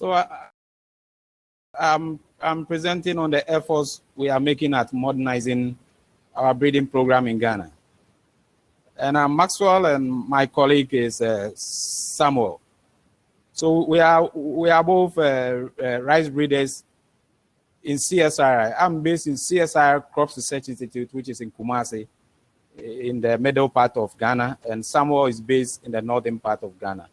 So I'm presenting on the efforts we are making at modernizing our breeding program in Ghana. And I'm Maxwell, and my colleague is Samuel. So we are both rice breeders in CSIR. I'm based in CSIR Crops Research Institute, which is in Kumasi, in the middle part of Ghana, and Samuel is based in the northern part of Ghana.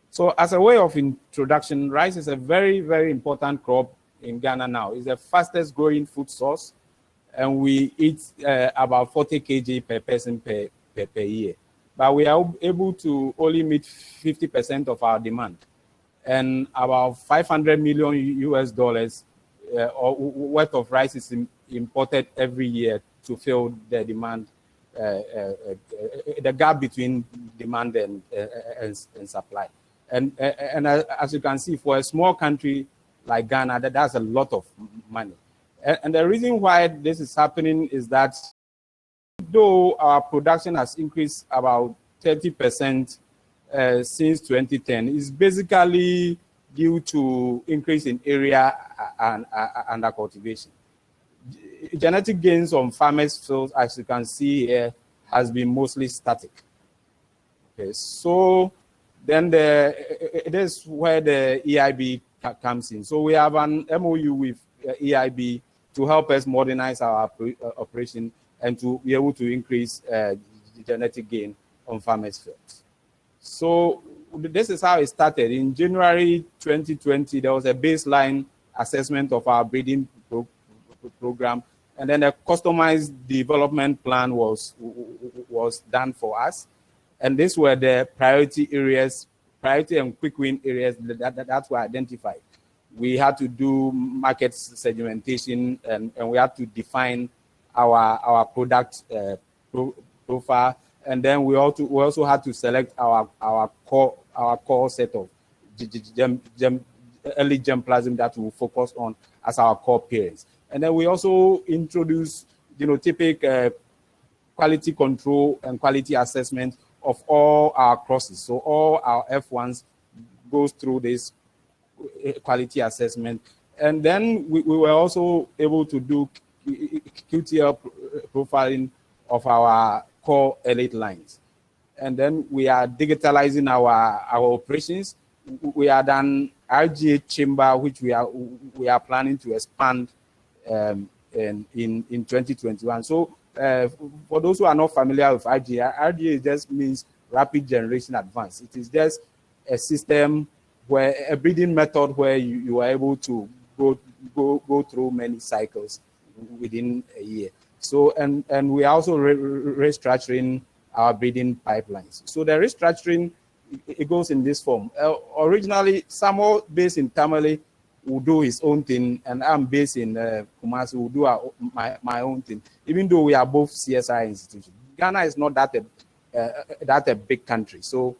So as a way of introduction, rice is a very, very important crop in Ghana now. It's the fastest growing food source, and we eat about 40 kg per person per year. But we are able to only meet 50% of our demand, and about 500 million US dollars worth of rice is imported every year to fill the demand, the gap between demand and supply. And as you can see, for a small country like Ghana, that's a lot of money. And the reason why this is happening is that though our production has increased about 30% since 2010, it's basically due to increase in area and under cultivation. Genetic gains on farmers' fields, as you can see here, has been mostly static. Okay, so then it is where the EIB comes in. So we have an MOU with EIB to help us modernize our operation and to be able to increase the genetic gain on farmers' fields. So this is how it started. In January 2020, there was a baseline assessment of our breeding program, and then a customized development plan was done for us. And these were the priority areas, priority and quick win areas that were identified. We had to do market segmentation, and we had to define our product profile, and then we also had to select our core set of early germplasm that we will focus on as our core parents. And then we also introduced typical quality control and quality assessment of all our crosses. So all our F1s goes through this quality assessment. And then we were also able to do QTL profiling of our core elite lines. And then we are digitalizing our operations. We are done RGA chamber, which we are planning to expand in 2021. So for those who are not familiar with RGA just means rapid generation advance. It is just a system where a breeding method where you are able to go through many cycles within a year. So and we are also restructuring our breeding pipelines. So the restructuring, it goes in this form. Originally, Samuel based in Tamale will do his own thing, and I'm based in Kumasi, will do my own thing. Even though we are both CSIR institutions, Ghana is not that a big country. So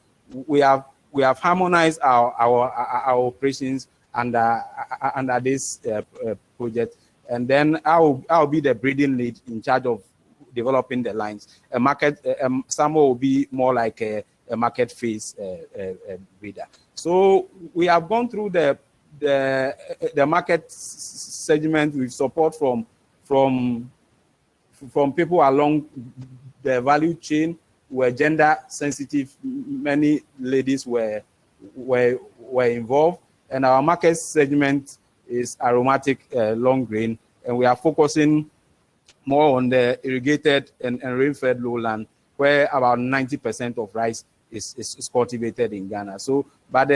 we have harmonized our operations under this project, and then I'll be the breeding lead in charge of developing the lines. A market, Samuel will be more like a market phase breeder. So we have gone through the market segment with support from people along the value chain, were gender sensitive. Many ladies were involved, and our market segment is aromatic long grain, and we are focusing more on the irrigated and rainfed lowland, where about 90% of rice is cultivated in Ghana. So, but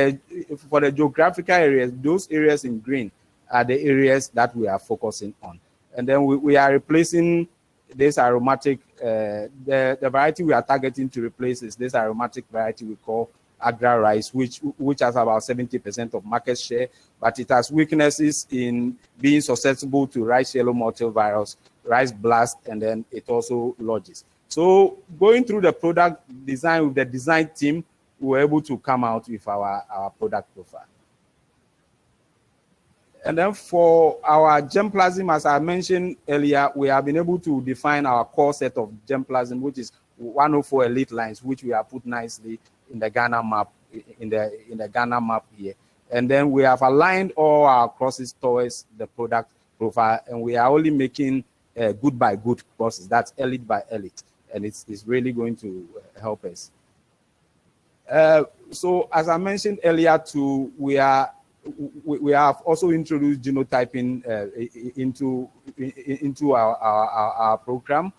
for the geographical areas, those areas in green are the areas that we are focusing on. And then we are replacing this aromatic, the variety we are targeting to replace is this aromatic variety we call Agra rice, which has about 70% of market share, but it has weaknesses in being susceptible to rice yellow mottle virus, rice blast, and then it also lodges. So going through the product design with the design team, we were able to come out with our product profile. And then for our germplasm, as I mentioned earlier, we have been able to define our core set of germplasm, which is 104 elite lines, which we have put nicely in the Ghana map, in the Ghana map here. And then we have aligned all our crosses towards the product profile, and we are only making good by good crosses. That's elite by elite, and it's really going to help us. So as I mentioned earlier too, we have also introduced genotyping into our program.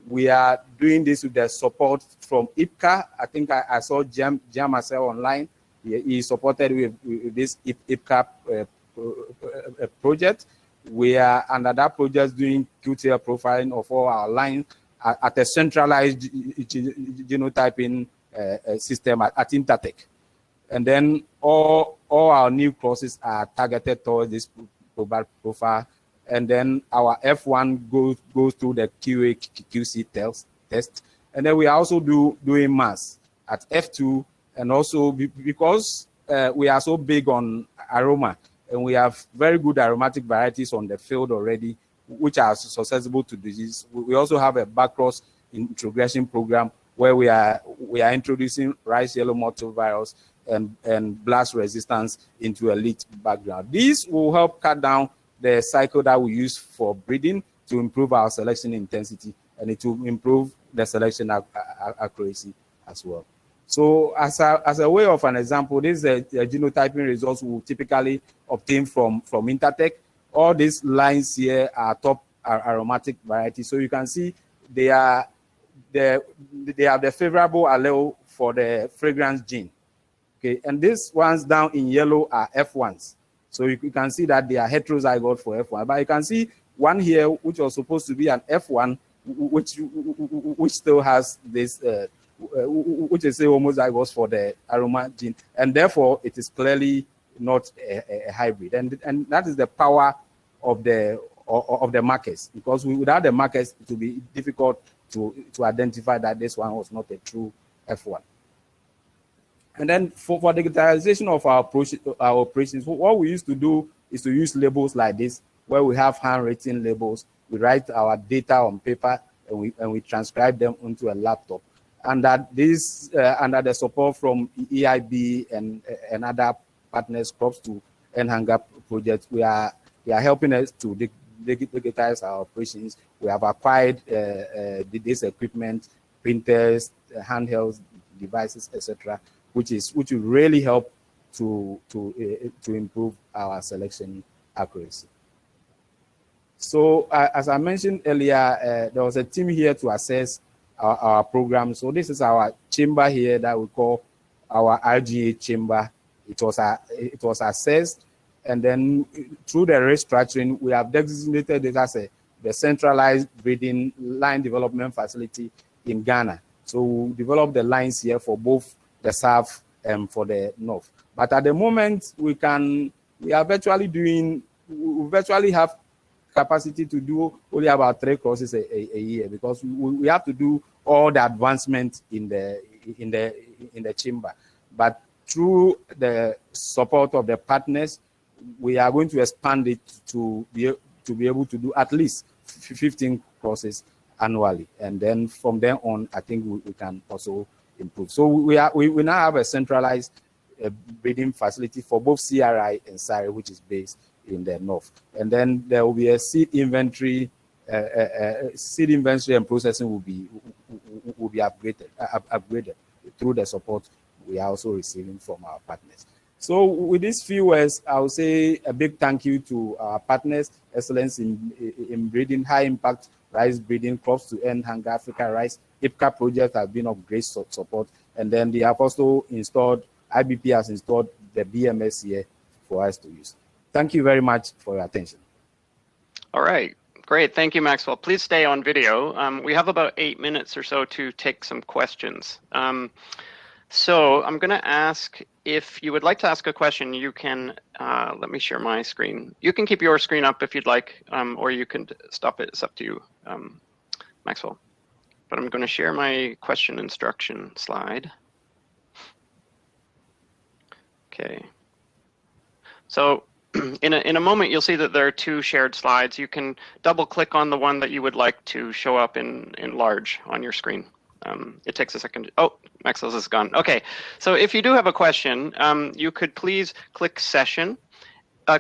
We are doing this with the support from IPCA. I think I saw Jam Marcel online. He supported with this IPCA project. We are under that project doing QTL profiling of all our lines at a centralized genotyping system at Intertech. And then all our new courses are targeted towards this profile. And then our F1 goes through the QA QC test. And then we are also doing mass at F2. And also because we are so big on aroma, and we have very good aromatic varieties on the field already, which are susceptible to disease. We also have a backcross introgression program where we are introducing rice yellow mottle virus and blast resistance into elite background. These will help cut down the cycle that we use for breeding to improve our selection intensity, and it will improve the selection accuracy as well. So as a way of an example, this is a genotyping results we will typically obtain from Intertech. All these lines here are top aromatic varieties. So you can see they have the favorable allele for the fragrance gene. Okay, and these ones down in yellow are F1s. So you can see that they are heterozygote for F1. But you can see one here, which was supposed to be an F1, which still has this, which is homozygous for the aroma gene, and therefore it is clearly not a hybrid. And that is the power of the markers, because without the markers, it will be difficult to identify that this one was not a true F1. And then for digitalization of our operations, what we used to do is to use labels like this, where we have handwritten labels. We write our data on paper and we transcribe them onto a laptop. And that this, under the support from EIB and other partners, Crops to End Hunger project, they are helping us to digitize our operations. We have acquired this equipment, printers, handheld devices, etc., which will really help to improve our selection accuracy. So as I mentioned earlier, there was a team here to assess our program. So this is our chamber here that we call our RGA chamber. It was assessed, and then through the restructuring, we have designated it as the centralized breeding line development facility in Ghana. So we develop the lines here for both the south and for the north. But at the moment, we virtually have capacity to do only about 3 crosses a year, because we have to do all the advancement in the chamber. But through the support of the partners, we are going to expand it to be able to do at least 15 crosses annually, and then from then on, I think we can also improve. So we now have a centralized breeding facility for both CRI and SIRI, which is based in the north. And then there will be a seed inventory and processing will be upgraded through the support we are also receiving from our partners. So with these few words, I will say a big thank you to our partners, Excellence in Breeding, High Impact Rice Breeding, Crops to End Hunger Africa Rice. IPCA project has been of great support. And then they have also installed, IBP has installed the BMS here for us to use. Thank you very much for your attention. All right, great. Thank you, Maxwell. Please stay on video. We have about 8 minutes or so to take some questions. So I'm going to ask, if you would like to ask a question, you can, let me share my screen. You can keep your screen up if you'd like, or you can stop it. It's up to you, Maxwell. But I'm going to share my question instruction slide. Okay. So in a moment, you'll see that there are 2 shared slides. You can double click on the one that you would like to show up in large on your screen. It takes a second. Oh, Maxwell's is gone. Okay, so if you do have a question, you could please click session,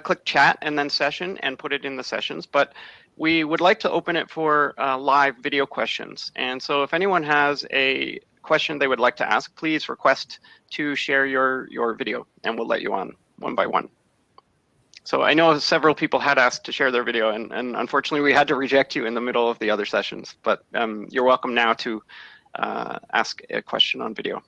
click chat and then session and put it in the sessions. But we would like to open it for live video questions. And so if anyone has a question they would like to ask, please request to share your video and we'll let you on one by one. So I know several people had asked to share their video, and unfortunately we had to reject you in the middle of the other sessions, but you're welcome now to ask a question on video.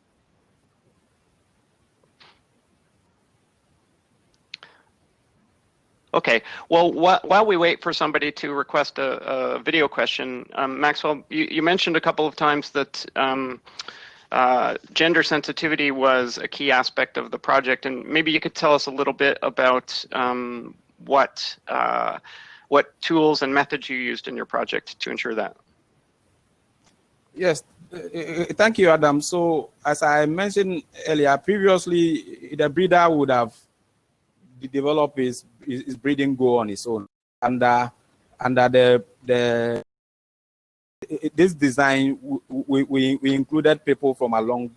Okay, well, while we wait for somebody to request a video question, Maxwell, you mentioned a couple of times that gender sensitivity was a key aspect of the project, and maybe you could tell us a little bit about what tools and methods you used in your project to ensure that. Yes, thank you, Adam. So as I mentioned earlier, previously the breeder would have developed his breeding goal on its own under this design. We included people from along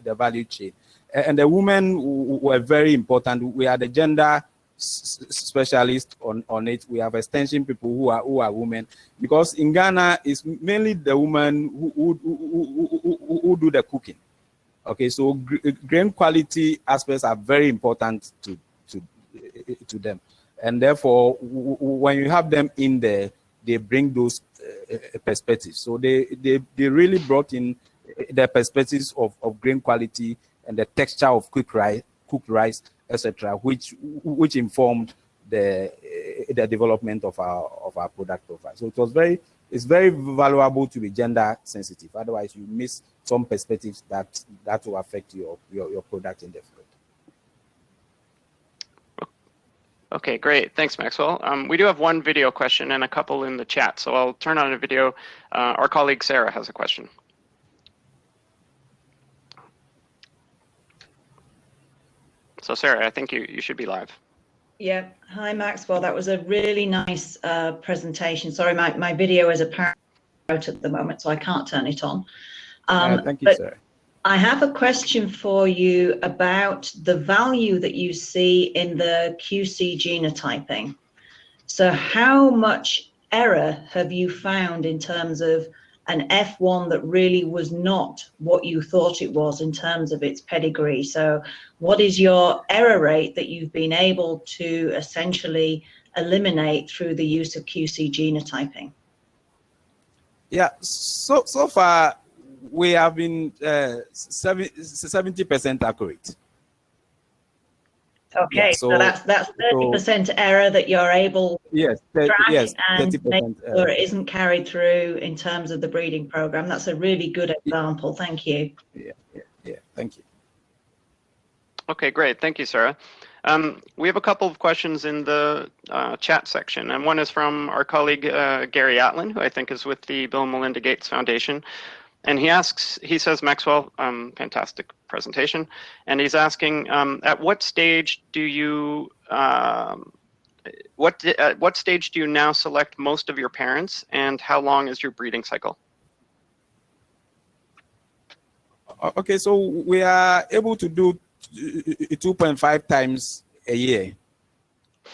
the value chain, and the women were very important. We are the gender specialists on it. We have extension people who are women, because in Ghana it's mainly the women who do the cooking. Okay, so grain quality aspects are very important to them, and therefore when you have them in there, they bring those perspectives. So they really brought in the perspectives of grain quality and the texture of cooked rice, etc., which informed the development of our product profile. So it's very valuable to be gender sensitive. Otherwise, you miss some perspectives that will affect your product in the field. Okay, great. Thanks, Maxwell. We do have one video question and a couple in the chat, so I'll turn on a video. Our colleague Sarah has a question. So Sarah, I think you should be live. Yeah. Hi, Maxwell. That was a really nice presentation. Sorry, my video is apparently out at the moment, so I can't turn it on. Thank you, Sarah. I have a question for you about the value that you see in the QC genotyping. So how much error have you found in terms of an F1 that really was not what you thought it was in terms of its pedigree? So what is your error rate that you've been able to essentially eliminate through the use of QC genotyping? Yeah, so far we have been 70% accurate. Okay, yeah, so that's 30% error that you're able to track, yes, and 30%, make sure it isn't carried through in terms of the breeding program. That's a really good example. Thank you. Yeah, thank you. Okay, great. Thank you, Sarah. We have a couple of questions in the chat section, and one is from our colleague Gary Atlin, who I think is with the Bill and Melinda Gates Foundation. And he says, Maxwell, fantastic presentation. And he's asking, at what stage do you, what stage do you now select most of your parents, and how long is your breeding cycle? Okay, so we are able to do 2.5 times a year.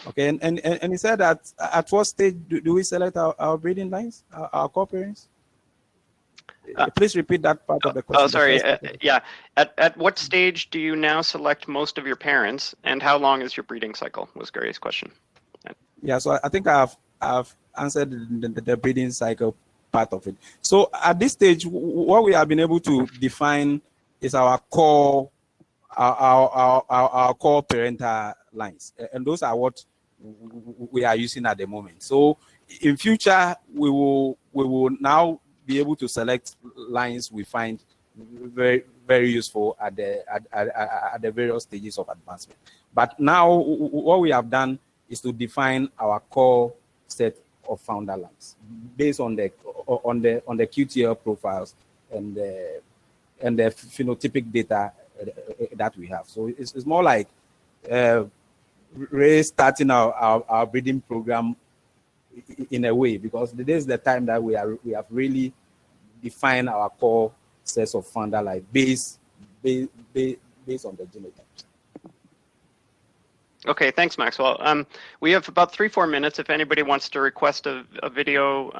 Okay, and he said that at what stage do we select our breeding lines, our core parents? Please repeat that part of the question. Oh, sorry. Yeah. At what stage do you now select most of your parents, and how long is your breeding cycle? Was Gary's question. Yeah. So I think I've answered the breeding cycle part of it. So at this stage, what we have been able to define is our core, our core parental lines, and those are what we are using at the moment. So in future, we will now be able to select lines we find very, very useful at the various stages of advancement. But now what we have done is to define our core set of founder lines based on the QTL profiles and the phenotypic data that we have. So it's more like restarting our breeding program in a way, because this is the time that we have really defined our core sets of fungi based on the genotype. Okay, thanks, Maxwell. We have about 3-4 minutes. If anybody wants to request a video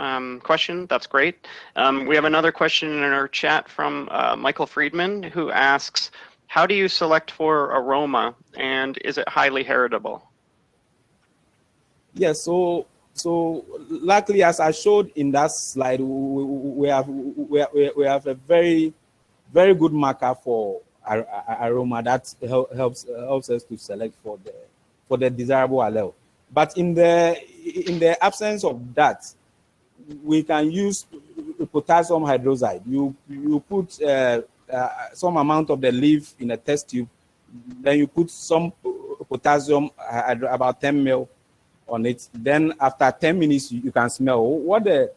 question, that's great. We have another question in our chat from Michael Friedman, who asks, how do you select for aroma, and is it highly heritable? Yes, so luckily, as I showed in that slide, we have a very good marker for aroma that helps us to select for the desirable allele. But in the absence of that, we can use potassium hydroxide. You put some amount of the leaf in a test tube, then you put some potassium, about 10 ml on it. Then after 10 minutes, you can smell. What the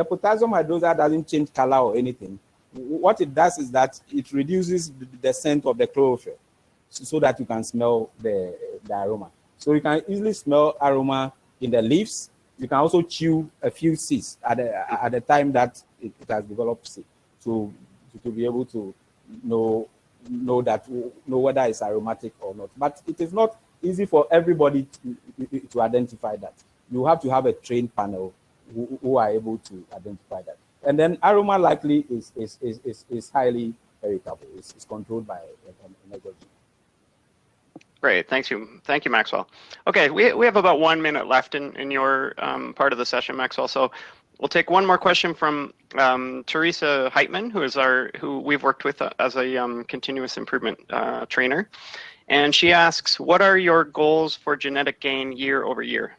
potassium hydroxide doesn't change color or anything. What it does is that it reduces the scent of the chlorophyll so that you can smell the aroma. So you can easily smell aroma in the leaves. You can also chew a few seeds at the time that it has developed seed, to be able to know whether it's aromatic or not. But it is not easy for everybody to identify that. You have to have a trained panel who are able to identify that. And then aroma likely is highly heritable. It's controlled by an ecology. Great, thank you, Maxwell. Okay, we have about 1 minute left in your part of the session, Maxwell. So we'll take one more question from Teresa Heitman, who we've worked with as a continuous improvement trainer, and she asks, "What are your goals for genetic gain year over year?"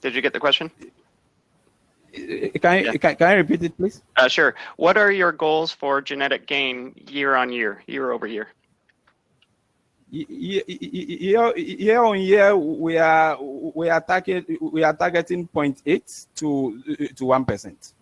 Did you get the question? Can I repeat it, please? Sure. What are your goals for genetic gain year on year, year over year? Year on year, we are targeting 0.8 to 1%.